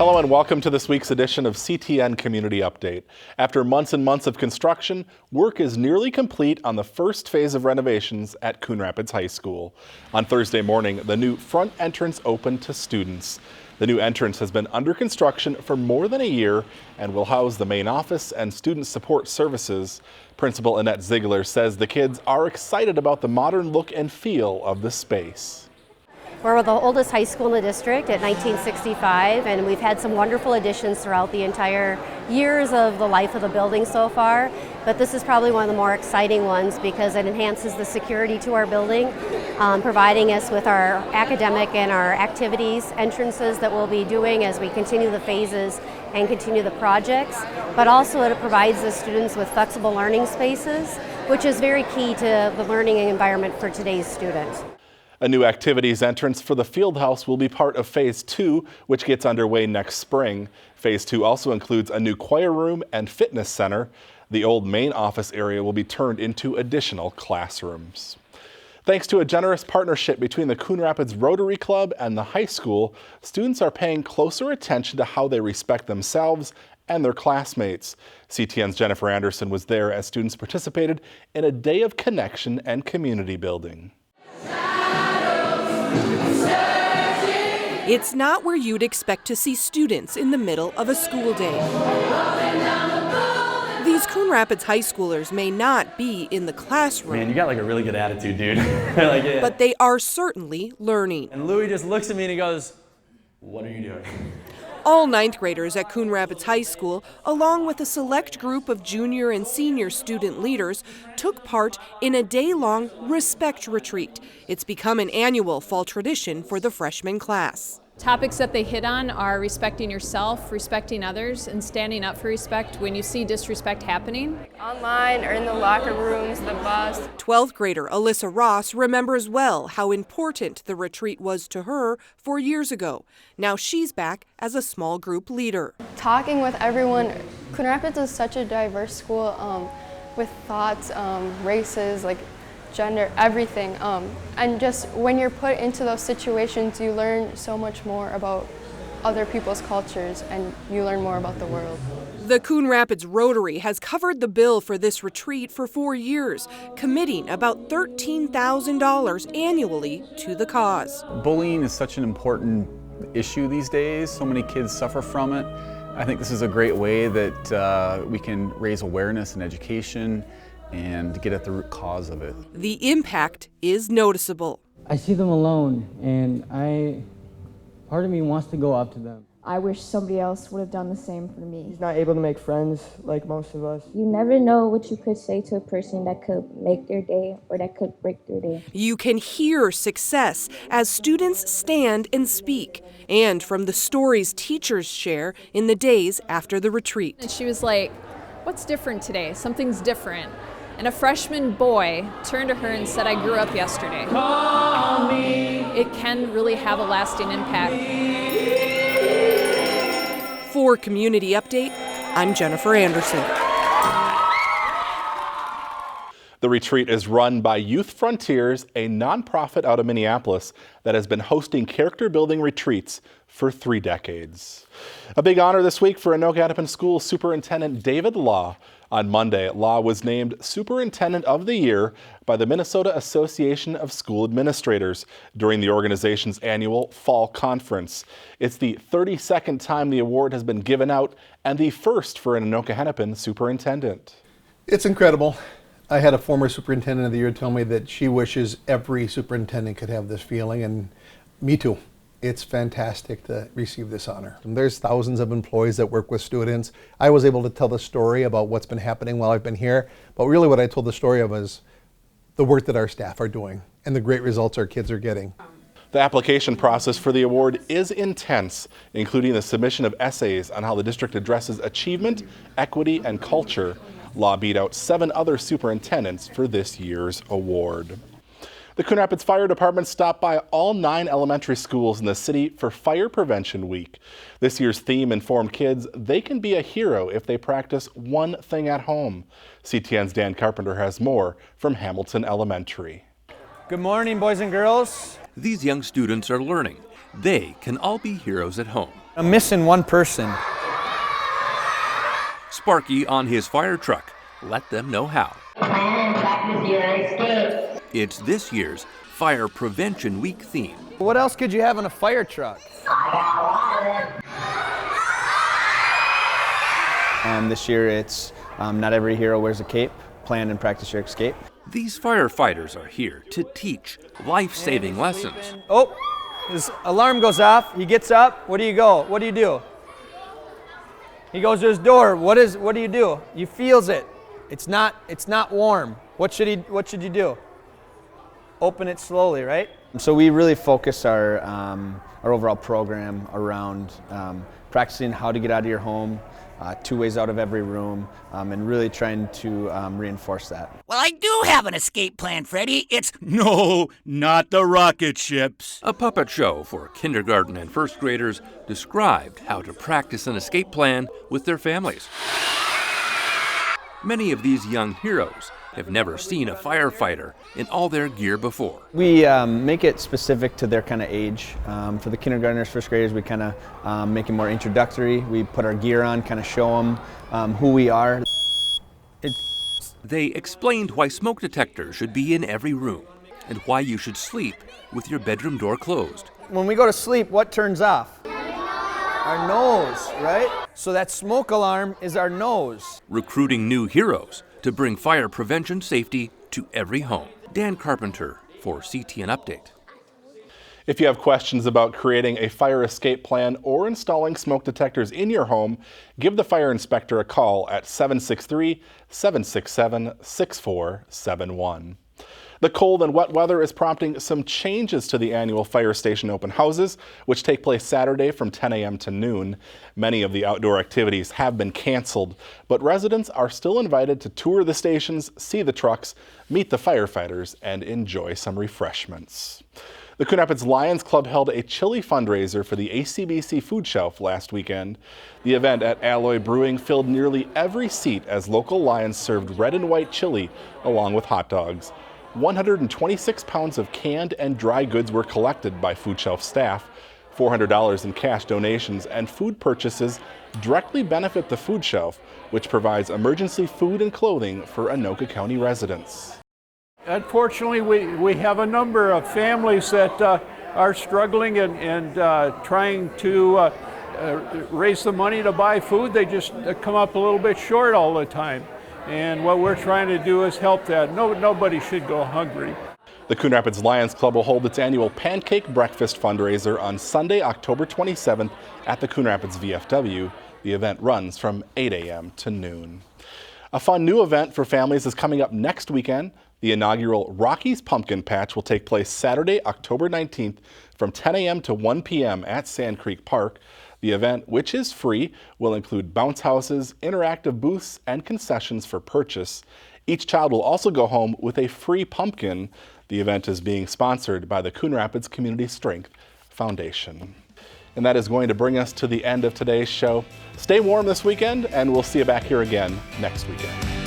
Hello and welcome to this week's edition of CTN Community Update. After months and months of construction, work is nearly complete on the first phase of renovations at Coon Rapids High School. On Thursday morning, the new front entrance opened to students. The new entrance has been under construction for more than a year and will house the main office and student support services. Principal Annette Ziegler says the kids are excited about the modern look and feel of the space. We're the oldest high school in the district at 1965, and we've had some wonderful additions throughout the entire years of the life of the building so far. But this is probably one of the more exciting ones because it enhances the security to our building, providing us with our academic and our activities entrances that we'll be doing as we continue the phases and continue the projects. But also it provides the students with flexible learning spaces, which is very key to the learning environment for today's student. A new activities entrance for the field house will be part of Phase 2, which gets underway next spring. Phase 2 also includes a new choir room and fitness center. The old main office area will be turned into additional classrooms. Thanks to a generous partnership between the Coon Rapids Rotary Club and the high school, students are paying closer attention to how they respect themselves and their classmates. CTN's Jennifer Anderson was there as students participated in a day of connection and community building. It's not where you'd expect to see students in the middle of a school day. These Coon Rapids high schoolers may not be in the classroom. Man, you got like a really good attitude, dude. But they are certainly learning. And Louis just looks at me and he goes, "What are you doing?" All ninth graders at Coon Rapids High School, along with a select group of junior and senior student leaders, took part in a day-long Respect Retreat. It's become an annual fall tradition for the freshman class. Topics that they hit on are respecting yourself, respecting others, and standing up for respect when you see disrespect happening. Online or in the locker rooms, the bus. 12th grader Alyssa Ross remembers well how important the retreat was to her 4 years ago. Now she's back as a small group leader. Talking with everyone, Coon Rapids is such a diverse school with thoughts, races, like gender, everything. And just when you're put into those situations, you learn so much more about other people's cultures and you learn more about the world. The Coon Rapids Rotary has covered the bill for this retreat for 4 years, committing about $13,000 annually to the cause. Bullying is such an important issue these days. So many kids suffer from it. I think this is a great way that we can raise awareness and education and get at the root cause of it. The impact is noticeable. I see them alone, and part of me wants to go up to them. I wish somebody else would have done the same for me. He's not able to make friends like most of us. You never know what you could say to a person that could make their day or that could break their day. You can hear success as students stand and speak, and from the stories teachers share in the days after the retreat. And she was like, "What's different today? Something's different." And a freshman boy turned to her and said, "I grew up yesterday." Call me. It can really have a lasting impact. For Community Update, I'm Jennifer Anderson. The retreat is run by Youth Frontiers, a nonprofit out of Minneapolis that has been hosting character building retreats for 3 decades. A big honor this week for Anoka-Hennepin School Superintendent David Law. On Monday, Law was named Superintendent of the Year by the Minnesota Association of School Administrators during the organization's annual fall conference. It's the 32nd time the award has been given out and the first for an Anoka-Hennepin superintendent. It's incredible. I had a former superintendent of the year tell me that she wishes every superintendent could have this feeling, and me too. It's fantastic to receive this honor. And there's thousands of employees that work with students. I was able to tell the story about what's been happening while I've been here, but really what I told the story of is the work that our staff are doing and the great results our kids are getting. The application process for the award is intense, including the submission of essays on how the district addresses achievement, equity, and culture. Law beat out 7 other superintendents for this year's award. The Coon Rapids Fire Department stopped by all 9 elementary schools in the city for Fire Prevention Week. This year's theme informed kids they can be a hero if they practice one thing at home. CTN's Dan Carpenter has more from Hamilton Elementary. Good morning, boys and girls. These young students are learning. They can all be heroes at home. I'm missing one person. Sparky on his fire truck. Let them know how. It's this year's Fire Prevention Week theme. What else could you have in a fire truck? This year it's not every hero wears a cape. Plan and practice your escape. These firefighters are here to teach life-saving lessons. Oh, his alarm goes off. He gets up. What do you go? What do you do? He goes to his door. What do you do? He feels it. It's not warm. What should you do? Open it slowly, right? So we really focus our overall program around practicing how to get out of your home, 2 ways out of every room, and really trying to reinforce that. Well, I do have an escape plan, Freddie. It's no, not the rocket ships. A puppet show for kindergarten and first graders described how to practice an escape plan with their families. Many of these young heroes have never seen a firefighter in all their gear before. We make it specific to their kind of age. For the kindergartners, first graders, we kind of make it more introductory. We put our gear on, kind of show them who we are. They explained why smoke detectors should be in every room and why you should sleep with your bedroom door closed. When we go to sleep, what turns off? Our nose, right? So that smoke alarm is our nose. Recruiting new heroes to bring fire prevention safety to every home. Dan Carpenter for CTN Update. If you have questions about creating a fire escape plan or installing smoke detectors in your home, give the fire inspector a call at 763-767-6471. The cold and wet weather is prompting some changes to the annual fire station open houses, which take place Saturday from 10 a.m. to noon. Many of the outdoor activities have been canceled, but residents are still invited to tour the stations, see the trucks, meet the firefighters, and enjoy some refreshments. The Coon Rapids Lions Club held a chili fundraiser for the ACBC food shelf last weekend. The event at Alloy Brewing filled nearly every seat as local Lions served red and white chili along with hot dogs. 126 pounds of canned and dry goods were collected by food shelf staff. $400 in cash donations and food purchases directly benefit the food shelf, which provides emergency food and clothing for Anoka County residents. Unfortunately, we have a number of families that are struggling and trying to raise the money to buy food. They just come up a little bit short all the time. And what we're trying to do is help that. Nobody should go hungry. The Coon Rapids Lions Club will hold its annual pancake breakfast fundraiser on Sunday, October 27th at the Coon Rapids VFW. The event runs from 8 a.m. to noon. A fun new event for families is coming up next weekend. The inaugural Rockies Pumpkin Patch will take place Saturday, October 19th from 10 a.m. to 1 p.m. at Sand Creek Park. The event, which is free, will include bounce houses, interactive booths, and concessions for purchase. Each child will also go home with a free pumpkin. The event is being sponsored by the Coon Rapids Community Strength Foundation. And that is going to bring us to the end of today's show. Stay warm this weekend, and we'll see you back here again next weekend.